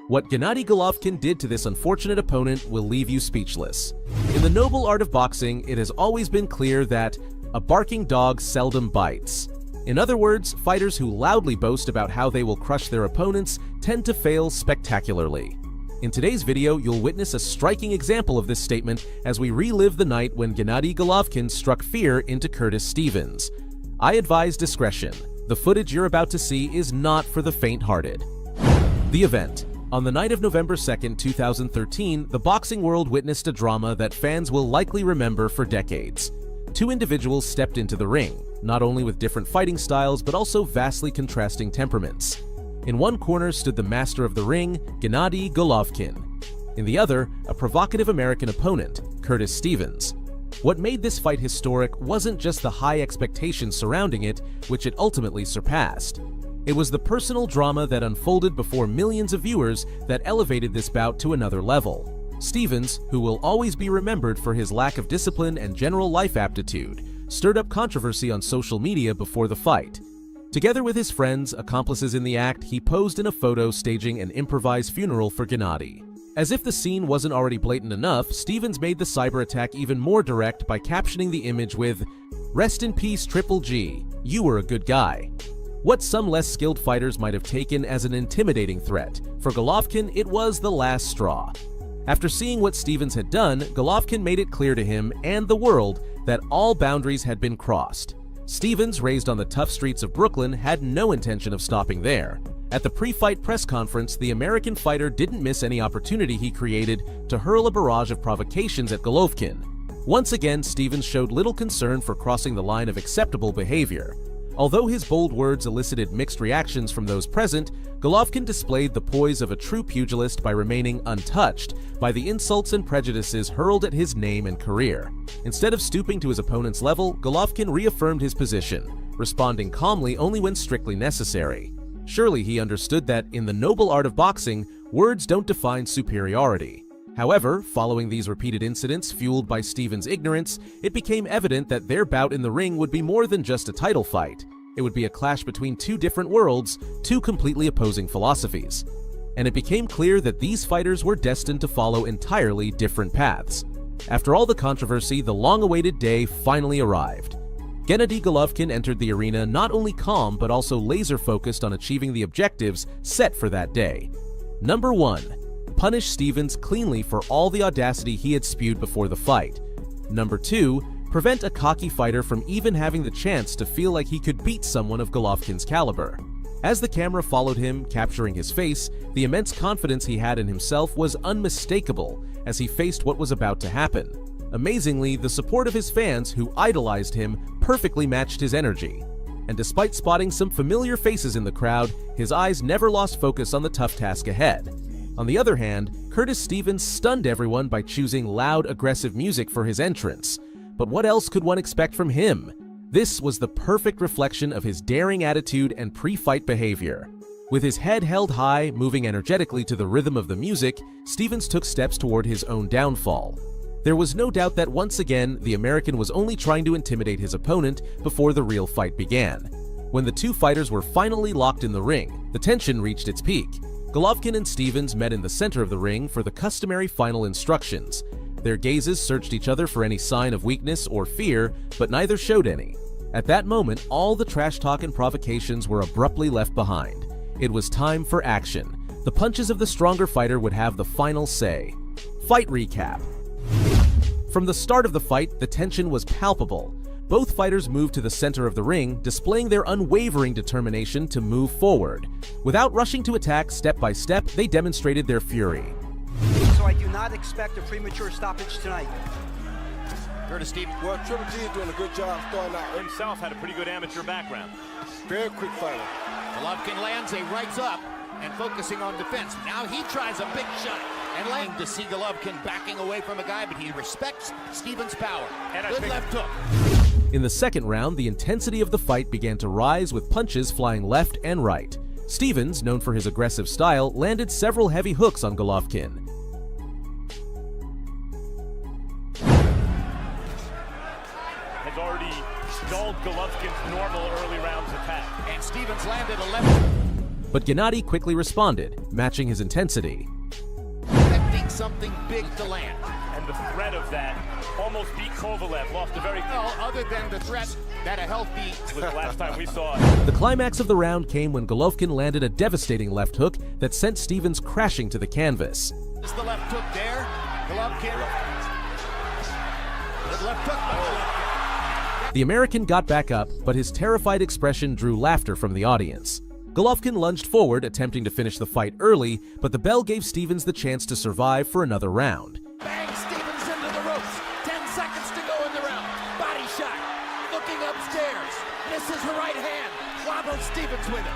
What Gennady Golovkin did to this unfortunate opponent will leave you speechless. In the noble art of boxing, it has always been clear that a barking dog seldom bites. In other words, fighters who loudly boast about how they will crush their opponents tend to fail spectacularly. In today's video, you'll witness a striking example of this statement as we relive the night when Gennady Golovkin struck fear into Curtis Stevens. I advise discretion. The footage you're about to see is not for the faint-hearted. The event. On the night of November 2, 2013, the boxing world witnessed a drama that fans will likely remember for decades. Two individuals stepped into the ring, not only with different fighting styles but also vastly contrasting temperaments. In one corner stood the master of the ring, Gennady Golovkin. In the other, a provocative American opponent, Curtis Stevens. What made this fight historic wasn't just the high expectations surrounding it, which it ultimately surpassed. It was the personal drama that unfolded before millions of viewers that elevated this bout to another level. Stevens, who will always be remembered for his lack of discipline and general life aptitude, stirred up controversy on social media before the fight. Together with his friends, accomplices in the act, he posed in a photo staging an improvised funeral for Gennady. As if the scene wasn't already blatant enough, Stevens made the cyber attack even more direct by captioning the image with, "Rest in peace, Triple G. You were a good guy." What some less skilled fighters might have taken as an intimidating threat, for Golovkin it was the last straw. After seeing what Stevens had done, Golovkin made it clear to him and the world that all boundaries had been crossed. Stevens, raised on the tough streets of Brooklyn, had no intention of stopping there. At the pre-fight press conference, the American fighter didn't miss any opportunity he created to hurl a barrage of provocations at Golovkin. Once again, Stevens showed little concern for crossing the line of acceptable behavior. Although his bold words elicited mixed reactions from those present, Golovkin displayed the poise of a true pugilist by remaining untouched by the insults and prejudices hurled at his name and career. Instead of stooping to his opponent's level, Golovkin reaffirmed his position, responding calmly only when strictly necessary. Surely he understood that, in the noble art of boxing, words don't define superiority. However, following these repeated incidents fueled by Stevens' ignorance, it became evident that their bout in the ring would be more than just a title fight. It would be a clash between two different worlds, two completely opposing philosophies. And it became clear that these fighters were destined to follow entirely different paths. After all the controversy, the long-awaited day finally arrived. Gennady Golovkin entered the arena not only calm but also laser-focused on achieving the objectives set for that day. Number 1. Punish Stevens cleanly for all the audacity he had spewed before the fight. Number 2. Prevent a cocky fighter from even having the chance to feel like he could beat someone of Golovkin's caliber. As the camera followed him, capturing his face, the immense confidence he had in himself was unmistakable as he faced what was about to happen. Amazingly, the support of his fans, who idolized him, perfectly matched his energy. And despite spotting some familiar faces in the crowd, his eyes never lost focus on the tough task ahead. On the other hand, Curtis Stevens stunned everyone by choosing loud, aggressive music for his entrance. But what else could one expect from him? This was the perfect reflection of his daring attitude and pre-fight behavior. With his head held high, moving energetically to the rhythm of the music, Stevens took steps toward his own downfall. There was no doubt that once again, the American was only trying to intimidate his opponent before the real fight began. When the two fighters were finally locked in the ring, the tension reached its peak. Golovkin and Stevens met in the center of the ring for the customary final instructions. Their gazes searched each other for any sign of weakness or fear, but neither showed any. At that moment, all the trash talk and provocations were abruptly left behind. It was time for action. The punches of the stronger fighter would have the final say. Fight recap. From the start of the fight, the tension was palpable. Both fighters moved to the center of the ring, displaying their unwavering determination to move forward. Without rushing to attack step by step, they demonstrated their fury. So I do not expect a premature stoppage tonight. Curtis Stevens. Well, Triple G is doing a good job starting out. Himself had a pretty good amateur background. Very quick fighter. Golovkin lands a right up and focusing on defense. Now he tries a big shot and laying to see Golovkin backing away from a guy, but he respects Stevens' power. Good left hook. In the second round, the intensity of the fight began to rise with punches flying left and right. Stevens, known for his aggressive style, landed several heavy hooks on Golovkin. Has already dulled Golovkin's normal early rounds attack. And Stevens landed a left. But Gennady quickly responded, matching his intensity. Expecting something big to land. And the threat of that almost beat Kovalev. Lost a very Well, other than the threat that a healthy was the last time we saw it. The climax of the round came when Golovkin landed a devastating left hook that sent Stevens crashing to the canvas. is the left hook there. Golovkin. Good left hook by Golovkin. The American got back up, but his terrified expression drew laughter from the audience. Golovkin lunged forward, attempting to finish the fight early, but the bell gave Stevens the chance to survive for another round. Bang, Stevens into the ropes. 10 seconds to go in the round. Body shot. Looking upstairs. Misses her right hand. Wobbles Stevens with it.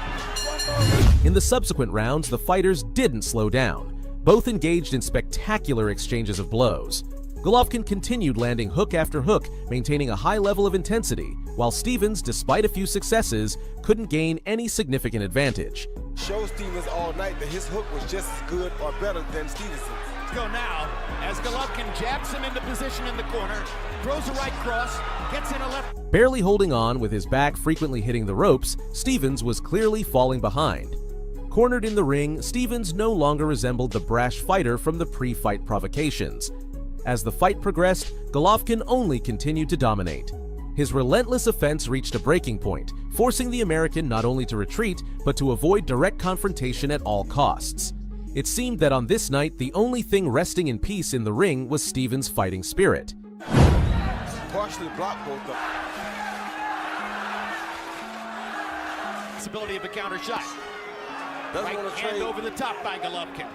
One more. In the subsequent rounds, the fighters didn't slow down. Both engaged in spectacular exchanges of blows. Golovkin continued landing hook after hook, maintaining a high level of intensity, while Stevens, despite a few successes, couldn't gain any significant advantage. Show Stevens all night that his hook was just as good or better than Stevenson's. Let's go now as Golovkin jabs him into position in the corner, throws a right cross, gets in a left. Barely holding on with his back frequently hitting the ropes, Stevens was clearly falling behind. Cornered in the ring, Stevens no longer resembled the brash fighter from the pre-fight provocations. As the fight progressed, Golovkin only continued to dominate. His relentless offense reached a breaking point, forcing the American not only to retreat, but to avoid direct confrontation at all costs. It seemed that on this night, the only thing resting in peace in the ring was Stevens' fighting spirit. Partially blocked both of them. Possibility of a counter shot. Doesn't Right want to hand trade. over the top by Golovkin.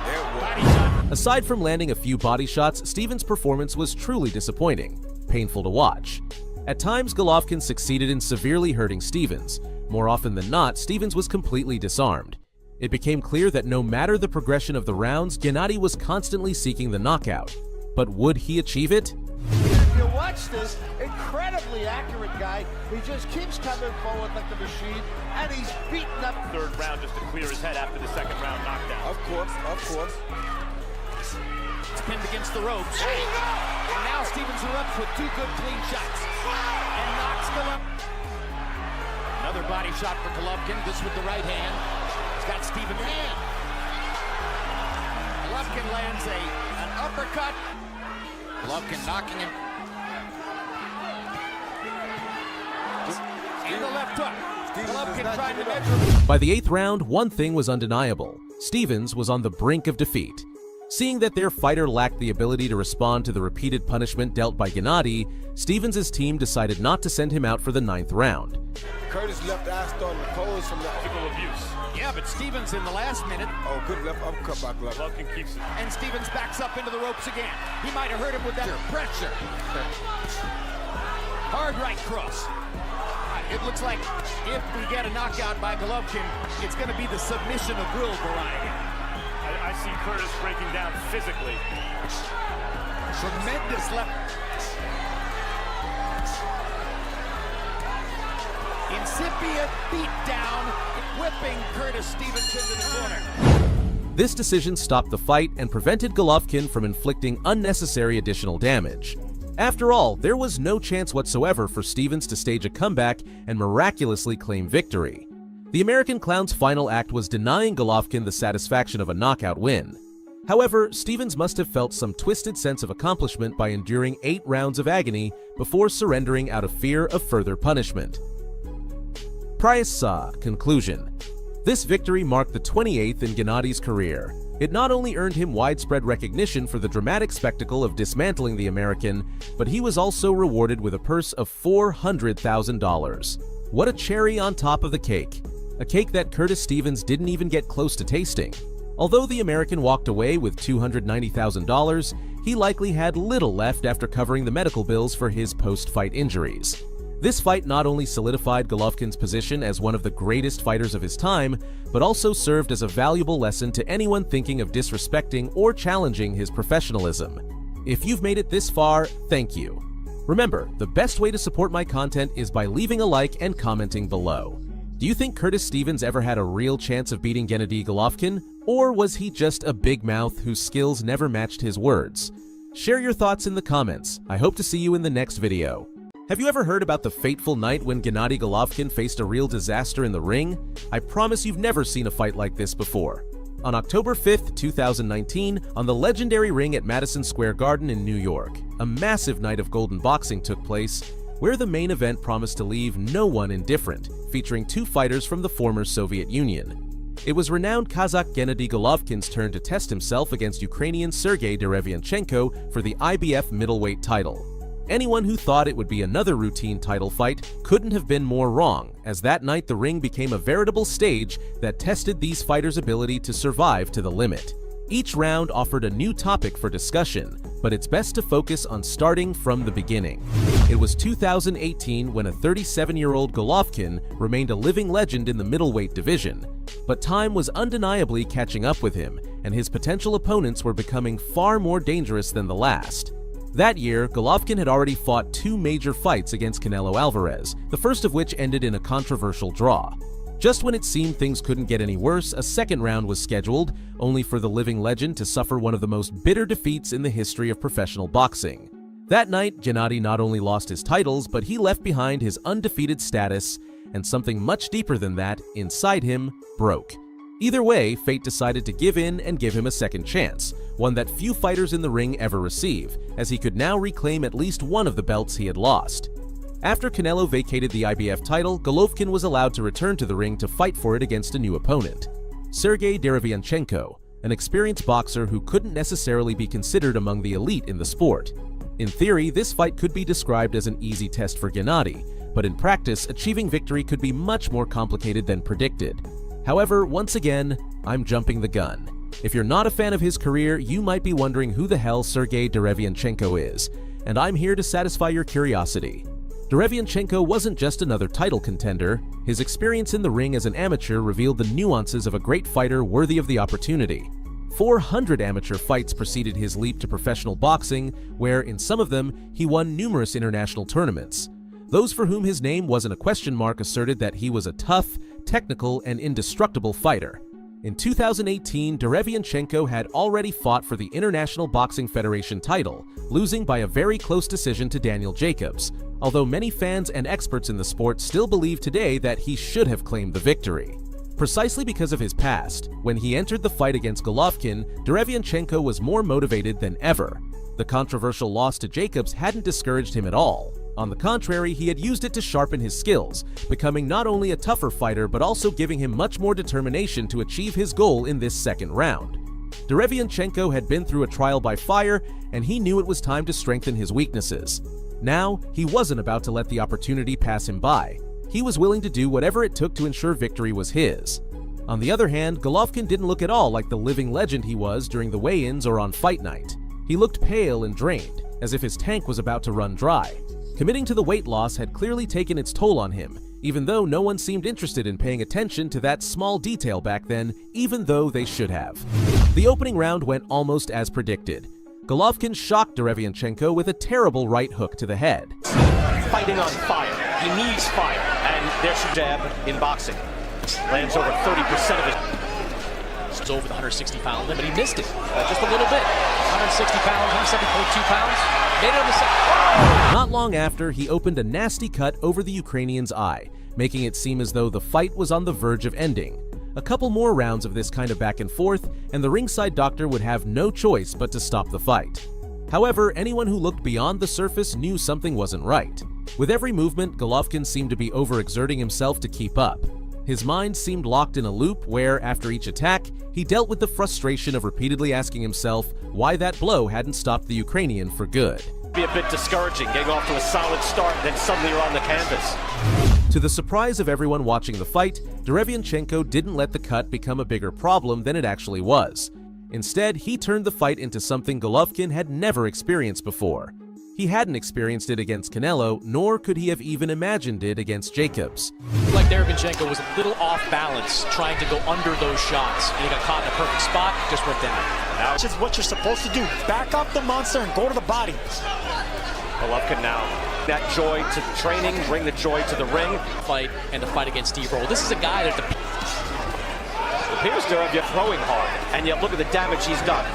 There it was. Body shot. Aside from landing a few body shots, Stevens' performance was truly disappointing, painful to watch. At times, Golovkin succeeded in severely hurting Stevens. More often than not, Stevens was completely disarmed. It became clear that no matter the progression of the rounds, Gennady was constantly seeking the knockout. But would he achieve it? If you watch this, incredibly accurate guy. He just keeps coming forward like a machine, and he's beaten up. Third round just to clear his head after the second round knockdown. Of course, of course. It's pinned against the ropes. And now Stevens erupts with 2 good clean shots. And knocks Golovkin. Another body shot for Golovkin, this with the right hand. He's got Stevens' hand. Golovkin lands an uppercut. Golovkin knocking him. And the left hook. Golovkin trying to measure. By the 8th round, one thing was undeniable. Stevens was on the brink of defeat. Seeing that their fighter lacked the ability to respond to the repeated punishment dealt by Gennady, Stevens' team decided not to send him out for the 9th round. Curtis' left eye starting to close from that. Physical abuse. Yeah, but Stevens in the last minute. Oh, good left uppercut by Golovkin. Golovkin keeps it. And Stevens backs up into the ropes again. He might have hurt him with that pressure. Hard right cross. It looks like if we get a knockout by Golovkin, it's going to be the submission of will variety. I see Curtis breaking down physically. Tremendous left. Incipient beatdown, whipping Curtis Stevens into the corner. This decision stopped the fight and prevented Golovkin from inflicting unnecessary additional damage. After all, there was no chance whatsoever for Stevens to stage a comeback and miraculously claim victory. The American Clown's final act was denying Golovkin the satisfaction of a knockout win. However, Stevens must have felt some twisted sense of accomplishment by enduring 8 rounds of agony before surrendering out of fear of further punishment. Price Saw. Conclusion. This victory marked the 28th in Gennady's career. It not only earned him widespread recognition for the dramatic spectacle of dismantling the American, but he was also rewarded with a purse of $400,000. What a cherry on top of the cake. A cake that Curtis Stevens didn't even get close to tasting. Although the American walked away with $290,000, he likely had little left after covering the medical bills for his post-fight injuries. This fight not only solidified Golovkin's position as one of the greatest fighters of his time, but also served as a valuable lesson to anyone thinking of disrespecting or challenging his professionalism. If you've made it this far, thank you. Remember, the best way to support my content is by leaving a like and commenting below. Do you think Curtis Stevens ever had a real chance of beating Gennady Golovkin? Or was he just a big mouth whose skills never matched his words? Share your thoughts in the comments. I hope to see you in the next video. Have you ever heard about the fateful night when Gennady Golovkin faced a real disaster in the ring? I promise you've never seen a fight like this before. On October 5th, 2019, on the legendary ring at Madison Square Garden in New York, a massive night of golden boxing took place, where the main event promised to leave no one indifferent, featuring two fighters from the former Soviet Union. It was renowned Kazakh Gennady Golovkin's turn to test himself against Ukrainian Sergei Derevyanchenko for the IBF middleweight title. Anyone who thought it would be another routine title fight couldn't have been more wrong, as that night the ring became a veritable stage that tested these fighters' ability to survive to the limit. Each round offered a new topic for discussion, but it's best to focus on starting from the beginning. It was 2018 when a 37-year-old Golovkin remained a living legend in the middleweight division, but time was undeniably catching up with him, and his potential opponents were becoming far more dangerous than the last. That year, Golovkin had already fought two major fights against Canelo Alvarez, the first of which ended in a controversial draw. Just when it seemed things couldn't get any worse, a second round was scheduled, only for the living legend to suffer one of the most bitter defeats in the history of professional boxing. That night, Gennady not only lost his titles, but he left behind his undefeated status, and something much deeper than that, inside him, broke. Either way, fate decided to give in and give him a second chance, one that few fighters in the ring ever receive, as he could now reclaim at least one of the belts he had lost. After Canelo vacated the IBF title, Golovkin was allowed to return to the ring to fight for it against a new opponent, Sergei Derevyanchenko, an experienced boxer who couldn't necessarily be considered among the elite in the sport. In theory, this fight could be described as an easy test for Gennady, but in practice, achieving victory could be much more complicated than predicted. However, once again, I'm jumping the gun. If you're not a fan of his career, you might be wondering who the hell Sergei Derevyanchenko is, and I'm here to satisfy your curiosity. Derevyanchenko wasn't just another title contender. His experience in the ring as an amateur revealed the nuances of a great fighter worthy of the opportunity. 400 amateur fights preceded his leap to professional boxing, where, in some of them, he won numerous international tournaments. Those for whom his name wasn't a question mark asserted that he was a tough, technical, and indestructible fighter. In 2018, Derevyanchenko had already fought for the International Boxing Federation title, losing by a very close decision to Daniel Jacobs, although many fans and experts in the sport still believe today that he should have claimed the victory. Precisely because of his past, when he entered the fight against Golovkin, Derevyanchenko was more motivated than ever. The controversial loss to Jacobs hadn't discouraged him at all. On the contrary, he had used it to sharpen his skills, becoming not only a tougher fighter but also giving him much more determination to achieve his goal in this second round. Derevyanchenko had been through a trial by fire, and he knew it was time to strengthen his weaknesses. Now, he wasn't about to let the opportunity pass him by. He was willing to do whatever it took to ensure victory was his. On the other hand, Golovkin didn't look at all like the living legend he was during the weigh-ins or on fight night. He looked pale and drained, as if his tank was about to run dry. Committing to the weight loss had clearly taken its toll on him, even though no one seemed interested in paying attention to that small detail back then, even though they should have. The opening round went almost as predicted. Golovkin shocked Derevyanchenko with a terrible right hook to the head. Fighting on fire. He needs fire. And there's a jab in boxing. Lands over 30% of it. It's over the 160-pound limit. He missed it just a little bit. 160 pounds, 170.2 pounds. Made it on the second. Not long after, he opened a nasty cut over the Ukrainian's eye, making it seem as though the fight was on the verge of ending. A couple more rounds of this kind of back and forth, and the ringside doctor would have no choice but to stop the fight. However, anyone who looked beyond the surface knew something wasn't right. With every movement, Golovkin seemed to be overexerting himself to keep up. His mind seemed locked in a loop where, after each attack, he dealt with the frustration of repeatedly asking himself why that blow hadn't stopped the Ukrainian for good. Be a bit discouraging, getting off to a solid start, then suddenly you're on the canvas. To the surprise of everyone watching the fight, Derevyanchenko didn't let the cut become a bigger problem than it actually was. Instead, he turned the fight into something Golovkin had never experienced before. He hadn't experienced it against Canelo, nor could he have even imagined it against Jacobs. Like Derevyanchenko was a little off balance trying to go under those shots. He got caught in a perfect spot, just went down. That's just what you're supposed to do. Back up the monster and go to the body. Golovkin now. That joy to training, bring the joy to the ring. Fight and to fight against Steve Roll. This is a guy that the Here's Derevyanchenko throwing hard, and yet look at the damage he's done.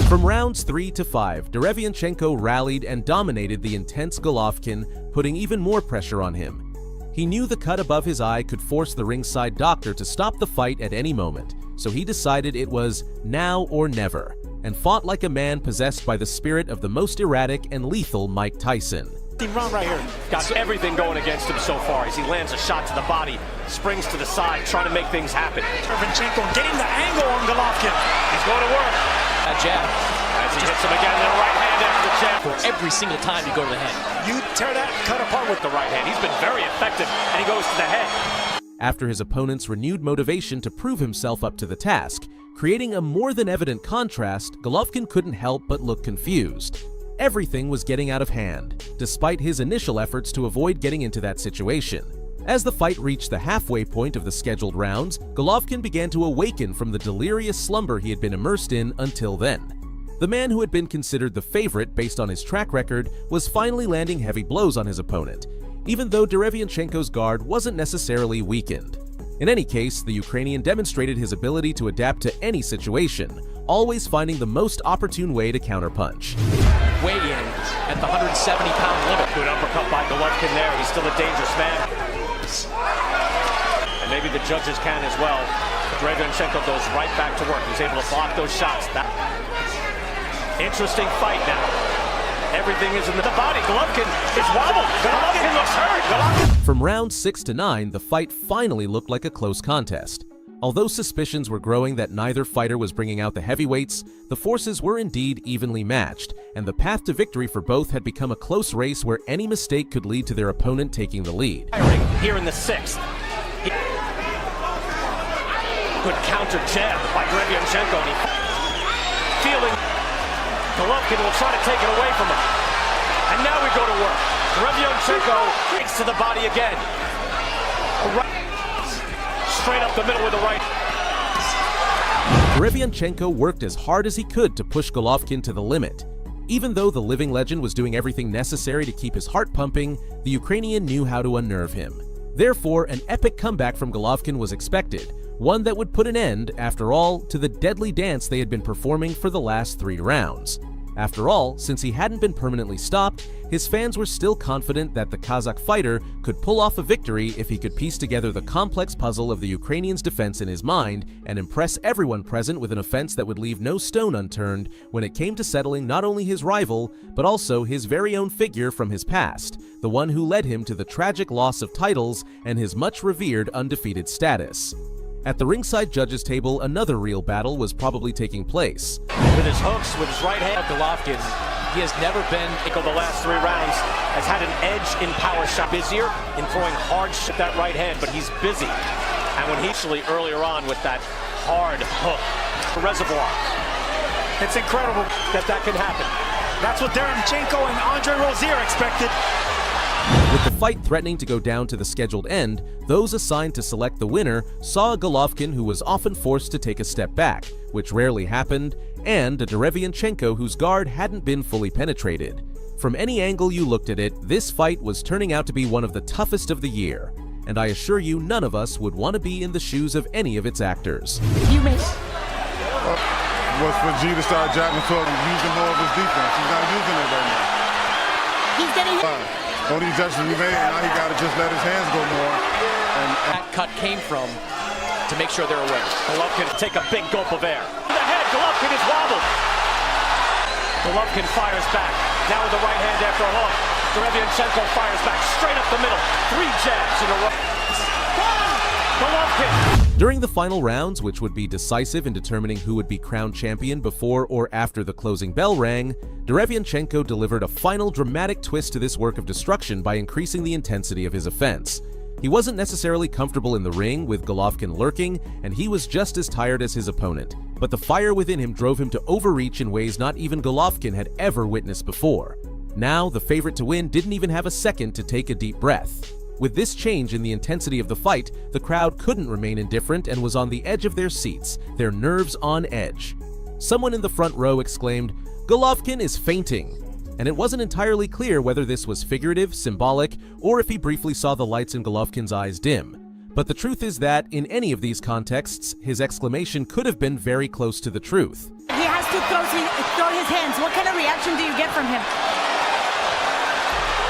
From rounds 3 to 5, Derevyanchenko rallied and dominated the intense Golovkin, putting even more pressure on him. He knew the cut above his eye could force the ringside doctor to stop the fight at any moment, so he decided it was now or never, and fought like a man possessed by the spirit of the most erratic and lethal Mike Tyson. Round right here. Got everything going against him so far as he lands a shot to the body, springs to the side, trying to make things happen. Derevyanchenko getting the angle on Golovkin. He's going to work. That jab. As he hits him again in the right hand after the jab. For every single time you go to the head. You tear that cut apart with The right hand. He's been very effective, and he goes to the head. After his opponent's renewed motivation to prove himself up to the task, creating a more than evident contrast, Golovkin couldn't help but look confused. Everything was getting out of hand, despite his initial efforts to avoid getting into that situation. As the fight reached the halfway point of the scheduled rounds, Golovkin began to awaken from the delirious slumber he had been immersed in until then. The man who had been considered the favorite based on his track record was finally landing heavy blows on his opponent, even though Derevyanchenko's guard wasn't necessarily weakened. In any case, the Ukrainian demonstrated his ability to adapt to any situation, always finding the most opportune way to counterpunch. Weigh in at the 170-pound limit. Good uppercut by Golovkin there. He's still a dangerous man. And maybe the judges can as well. Derevyanchenko goes right back to work. He's able to block those shots. Interesting fight now. Everything is in the body. Golovkin is wobbled. Golovkin looks hurt. From rounds 6 to 9, the fight finally looked like a close contest. Although suspicions were growing that neither fighter was bringing out the heavyweights, the forces were indeed evenly matched, and the path to victory for both had become a close race where any mistake could lead to their opponent taking the lead. Here in the 6th. Good counter jab by Derevyanchenko. Feeling Golovkin will try to take it away from him. And now we go to work. Derevyanchenko takes to the body again. Straight up the middle with the right. Derevyanchenko worked as hard as he could to push Golovkin to the limit. Even though the living legend was doing everything necessary to keep his heart pumping, the Ukrainian knew how to unnerve him. Therefore, an epic comeback from Golovkin was expected, one that would put an end, after all, to the deadly dance they had been performing for the last 3 rounds. After all, since he hadn't been permanently stopped, his fans were still confident that the Kazakh fighter could pull off a victory if he could piece together the complex puzzle of the Ukrainians' defense in his mind and impress everyone present with an offense that would leave no stone unturned when it came to settling not only his rival, but also his very own figure from his past, the one who led him to the tragic loss of titles and his much-revered undefeated status. At the ringside judges' table, another real battle was probably taking place. With his hooks, with his right hand, Golovkin, he has never been, the last 3 rounds, has had an edge in power shot. Busier in throwing hard shit that right hand, but he's busy. And when he's actually earlier on with that hard hook, the reservoir. It's incredible that can happen. That's what Derevyanchenko and Andre Rozier expected. With the fight threatening to go down to the scheduled end, those assigned to select the winner saw a Golovkin who was often forced to take a step back, which rarely happened, and a Derevyanchenko whose guard hadn't been fully penetrated. From any angle you looked at it, this fight was turning out to be one of the toughest of the year, and I assure you none of us would want to be in the shoes of any of its actors. You may. Was for G to start jabbing forward and using more of his defense. He's not using it right now. He's getting... All these adjustments we made, and now he got to just let his hands go more. And that cut came from to make sure they're aware. Golovkin take a big gulp of air. To the head, Golovkin is wobbled. Golovkin fires back. Now with the right hand after a hook. Derevyanchenko fires back straight up the middle. 3 jabs in a row. Golovkin. During the final rounds, which would be decisive in determining who would be crowned champion before or after the closing bell rang, Derevyanchenko delivered a final dramatic twist to this work of destruction by increasing the intensity of his offense. He wasn't necessarily comfortable in the ring with Golovkin lurking, and he was just as tired as his opponent. But the fire within him drove him to overreach in ways not even Golovkin had ever witnessed before. Now, the favorite to win didn't even have a second to take a deep breath. With this change in the intensity of the fight, the crowd couldn't remain indifferent and was on the edge of their seats, their nerves on edge. Someone in the front row exclaimed, "Golovkin is fainting!" And it wasn't entirely clear whether this was figurative, symbolic, or if he briefly saw the lights in Golovkin's eyes dim. But the truth is that, in any of these contexts, his exclamation could have been very close to the truth. He has to throw his hands. What kind of reaction do you get from him?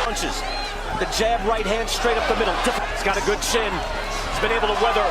Punches. The jab right hand straight up the middle. He's got a good chin. He's been able to weather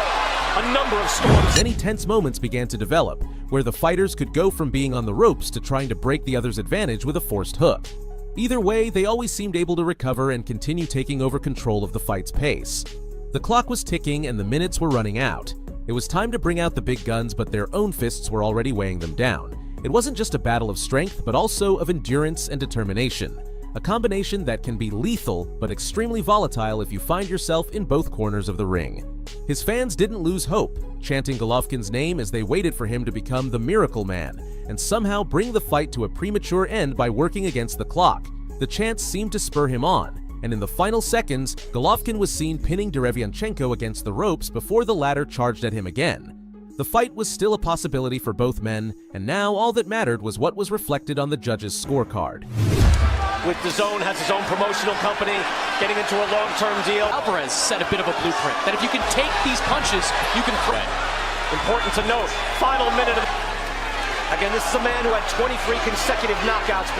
a number of storms. Many tense moments began to develop, where the fighters could go from being on the ropes to trying to break the other's advantage with a forced hook. Either way, they always seemed able to recover and continue taking over control of the fight's pace. The clock was ticking and the minutes were running out. It was time to bring out the big guns, but their own fists were already weighing them down. It wasn't just a battle of strength, but also of endurance and determination. A combination that can be lethal, but extremely volatile if you find yourself in both corners of the ring. His fans didn't lose hope, chanting Golovkin's name as they waited for him to become the Miracle Man, and somehow bring the fight to a premature end by working against the clock. The chants seemed to spur him on, and in the final seconds, Golovkin was seen pinning Derevyanchenko against the ropes before the latter charged at him again. The fight was still a possibility for both men, and now all that mattered was what was reflected on the judges' scorecard. With DAZN has his own promotional company, getting into a long-term deal. Alvarez set a bit of a blueprint that if you can take these punches, you can threat. Important to note, final minute of... Again, this is a man who had 23 consecutive knockouts.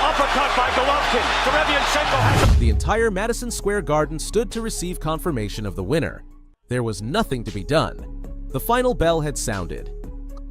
Uppercut by Golovkin. Derevyanchenko has... The entire Madison Square Garden stood to receive confirmation of the winner. There was nothing to be done. The final bell had sounded.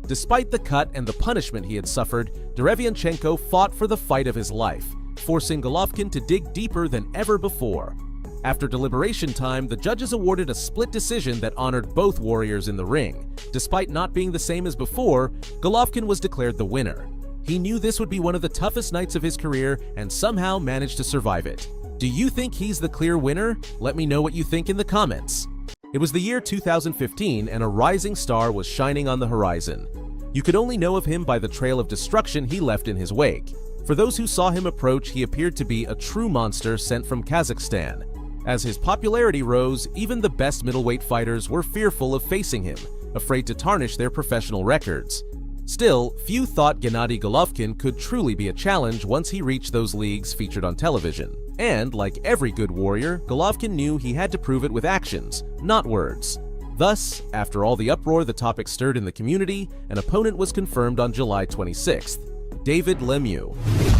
Despite the cut and the punishment he had suffered, Derevyanchenko fought for the fight of his life, forcing Golovkin to dig deeper than ever before. After deliberation time, the judges awarded a split decision that honored both warriors in the ring. Despite not being the same as before, Golovkin was declared the winner. He knew this would be one of the toughest nights of his career and somehow managed to survive it. Do you think he's the clear winner? Let me know what you think in the comments. It was the year 2015 and a rising star was shining on the horizon. You could only know of him by the trail of destruction he left in his wake. For those who saw him approach, he appeared to be a true monster sent from Kazakhstan. As his popularity rose, even the best middleweight fighters were fearful of facing him, afraid to tarnish their professional records. Still, few thought Gennady Golovkin could truly be a challenge once he reached those leagues featured on television. And, like every good warrior, Golovkin knew he had to prove it with actions, not words. Thus, after all the uproar the topic stirred in the community, an opponent was confirmed on July 26th. David Lemieux.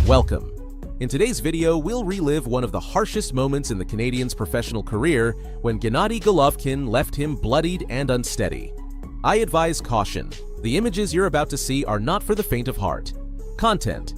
Welcome. In today's video, we'll relive one of the harshest moments in the Canadian's professional career when Gennady Golovkin left him bloodied and unsteady. I advise caution. The images you're about to see are not for the faint of heart. Content.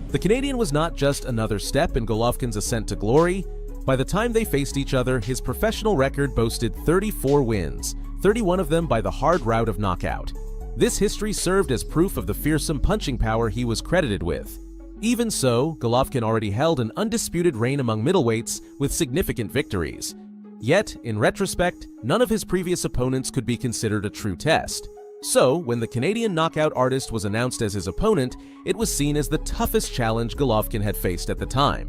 The Canadian was not just another step in Golovkin's ascent to glory. By the time they faced each other, his professional record boasted 34 wins, 31 of them by the hard route of knockout. This history served as proof of the fearsome punching power he was credited with. Even so, Golovkin already held an undisputed reign among middleweights with significant victories. Yet, in retrospect, none of his previous opponents could be considered a true test. So, when the Canadian knockout artist was announced as his opponent, it was seen as the toughest challenge Golovkin had faced at the time.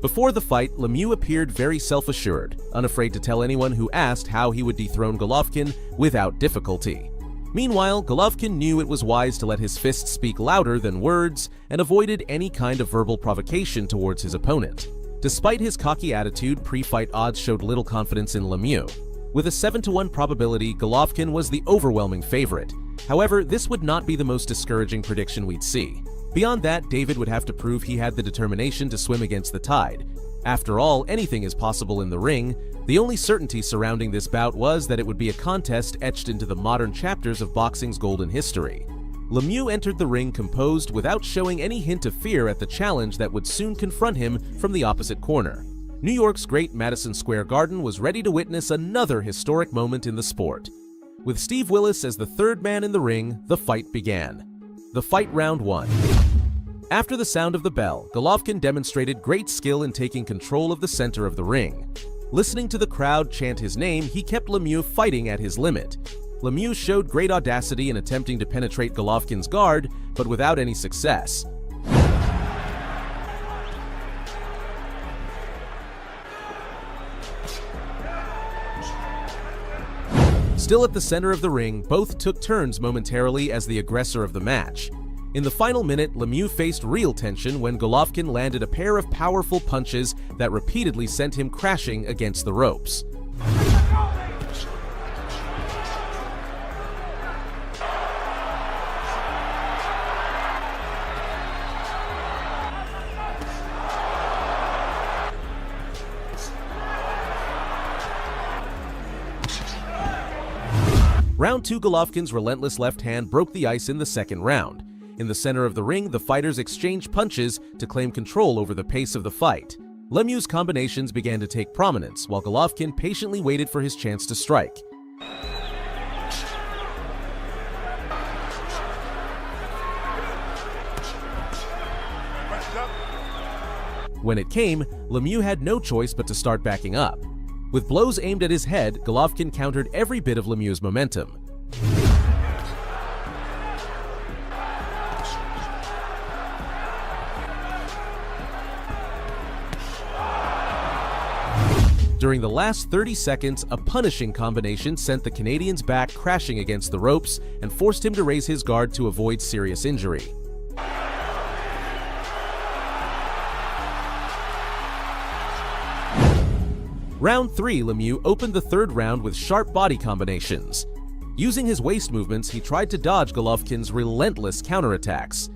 Before the fight, Lemieux appeared very self-assured, unafraid to tell anyone who asked how he would dethrone Golovkin without difficulty. Meanwhile, Golovkin knew it was wise to let his fists speak louder than words and avoided any kind of verbal provocation towards his opponent. Despite his cocky attitude, pre-fight odds showed little confidence in Lemieux. With a 7-to-1 probability, Golovkin was the overwhelming favorite. However, this would not be the most discouraging prediction we'd see. Beyond that, David would have to prove he had the determination to swim against the tide. After all, anything is possible in the ring. The only certainty surrounding this bout was that it would be a contest etched into the modern chapters of boxing's golden history. Lemieux entered the ring composed without showing any hint of fear at the challenge that would soon confront him from the opposite corner. New York's great Madison Square Garden was ready to witness another historic moment in the sport. With Steve Willis as the third man in the ring, the fight began. The fight round 1. After the sound of the bell, Golovkin demonstrated great skill in taking control of the center of the ring. Listening to the crowd chant his name, he kept Lemieux fighting at his limit. Lemieux showed great audacity in attempting to penetrate Golovkin's guard, but without any success. Still at the center of the ring, both took turns momentarily as the aggressor of the match. In the final minute, Lemieux faced real tension when Golovkin landed a pair of powerful punches that repeatedly sent him crashing against the ropes. Round 2, Golovkin's relentless left hand broke the ice in the second round. In the center of the ring, the fighters exchanged punches to claim control over the pace of the fight. Lemieux's combinations began to take prominence, while Golovkin patiently waited for his chance to strike. When it came, Lemieux had no choice but to start backing up. With blows aimed at his head, Golovkin countered every bit of Lemieux's momentum. During the last 30 seconds, a punishing combination sent the Canadian's back crashing against the ropes and forced him to raise his guard to avoid serious injury. Round 3, Lemieux opened the third round with sharp body combinations. Using his waist movements, he tried to dodge Golovkin's relentless counterattacks.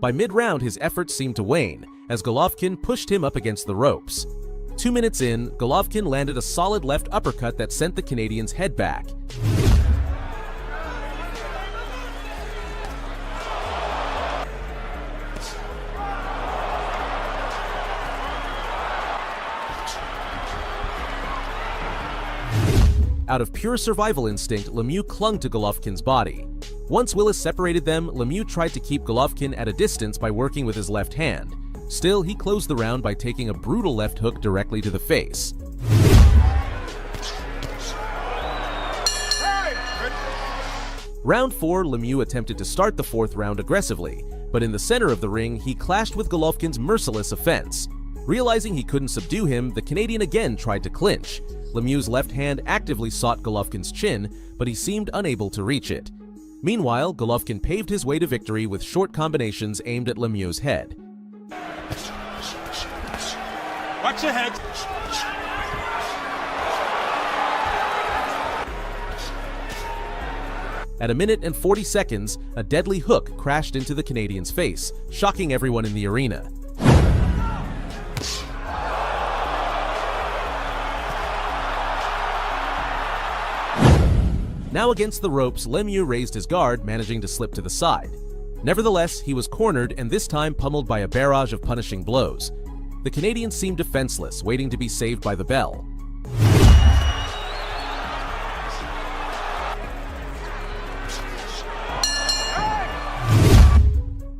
By mid-round, his efforts seemed to wane, as Golovkin pushed him up against the ropes. 2 minutes in, Golovkin landed a solid left uppercut that sent the Canadian's head back. Out of pure survival instinct, Lemieux clung to Golovkin's body. Once Willis separated them, Lemieux tried to keep Golovkin at a distance by working with his left hand. Still, he closed the round by taking a brutal left hook directly to the face. Round 4, Lemieux attempted to start the fourth round aggressively, but in the center of the ring, he clashed with Golovkin's merciless offense. Realizing he couldn't subdue him, the Canadian again tried to clinch. Lemieux's left hand actively sought Golovkin's chin, but he seemed unable to reach it. Meanwhile, Golovkin paved his way to victory with short combinations aimed at Lemieux's head. Watch your head. At 1 minute and 40 seconds, a deadly hook crashed into the Canadian's face, shocking everyone in the arena. Now against the ropes, Lemieux raised his guard, managing to slip to the side. Nevertheless, he was cornered and this time pummeled by a barrage of punishing blows. The Canadian seemed defenseless, waiting to be saved by the bell.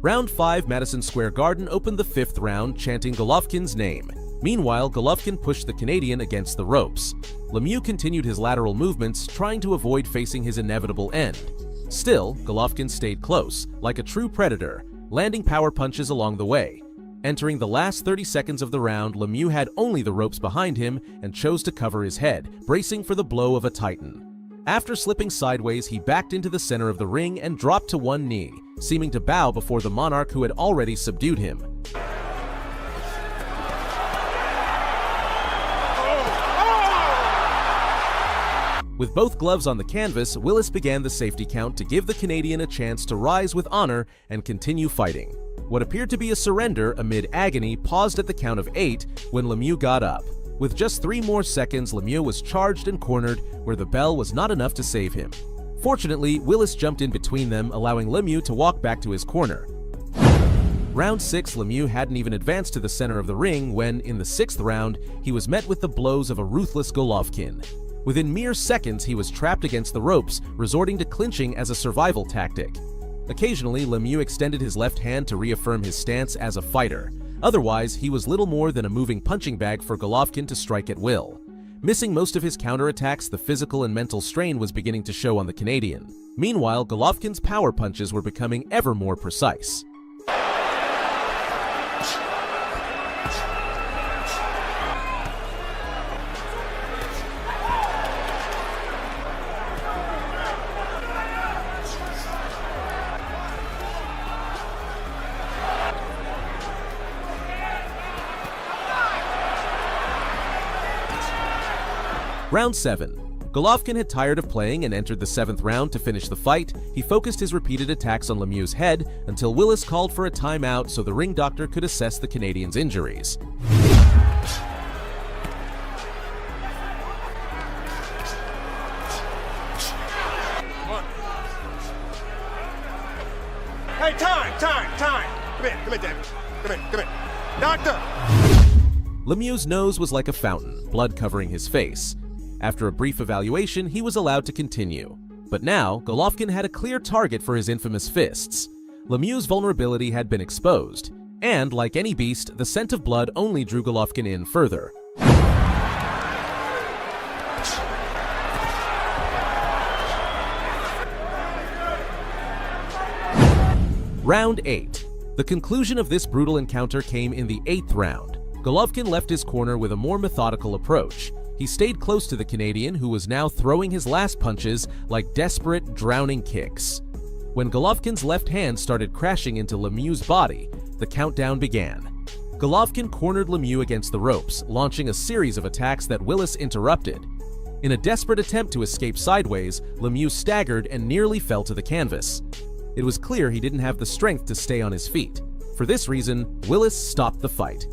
Round 5, Madison Square Garden opened the 5th round, chanting Golovkin's name. Meanwhile, Golovkin pushed the Canadian against the ropes. Lemieux continued his lateral movements, trying to avoid facing his inevitable end. Still, Golovkin stayed close, like a true predator, landing power punches along the way. Entering the last 30 seconds of the round, Lemieux had only the ropes behind him and chose to cover his head, bracing for the blow of a titan. After slipping sideways, he backed into the center of the ring and dropped to one knee, seeming to bow before the monarch who had already subdued him. With both gloves on the canvas, Willis began the safety count to give the Canadian a chance to rise with honor and continue fighting. What appeared to be a surrender amid agony paused at the count of 8 when Lemieux got up. With just 3 more seconds, Lemieux was charged and cornered where the bell was not enough to save him. Fortunately, Willis jumped in between them, allowing Lemieux to walk back to his corner. Round 6, Lemieux hadn't even advanced to the center of the ring when, in the 6th round, he was met with the blows of a ruthless Golovkin. Within mere seconds, he was trapped against the ropes, resorting to clinching as a survival tactic. Occasionally, Lemieux extended his left hand to reaffirm his stance as a fighter. Otherwise, he was little more than a moving punching bag for Golovkin to strike at will. Missing most of his counterattacks, the physical and mental strain was beginning to show on the Canadian. Meanwhile, Golovkin's power punches were becoming ever more precise. Round 7. Golovkin had tired of playing and entered the 7th round to finish the fight. He focused his repeated attacks on Lemieux's head until Willis called for a timeout so the ring doctor could assess the Canadian's injuries. Hey, time. Come here, David. Come here. Doctor! Lemieux's nose was like a fountain, blood covering his face. After a brief evaluation, he was allowed to continue. But now, Golovkin had a clear target for his infamous fists. Lemieux's vulnerability had been exposed, and like any beast, the scent of blood only drew Golovkin in further. Round 8. The conclusion of this brutal encounter came in the 8th round. Golovkin left his corner with a more methodical approach. He stayed close to the Canadian, who was now throwing his last punches like desperate, drowning kicks. When Golovkin's left hand started crashing into Lemieux's body, the countdown began. Golovkin cornered Lemieux against the ropes, launching a series of attacks that Willis interrupted. In a desperate attempt to escape sideways, Lemieux staggered and nearly fell to the canvas. It was clear he didn't have the strength to stay on his feet. For this reason, Willis stopped the fight.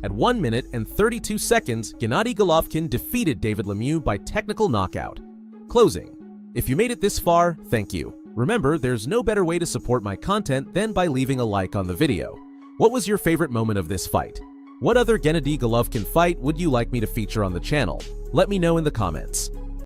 At 1 minute and 32 seconds, Gennady Golovkin defeated David Lemieux by technical knockout. Closing. If you made it this far, thank you. Remember, there's no better way to support my content than by leaving a like on the video. What was your favorite moment of this fight? What other Gennady Golovkin fight would you like me to feature on the channel? Let me know in the comments.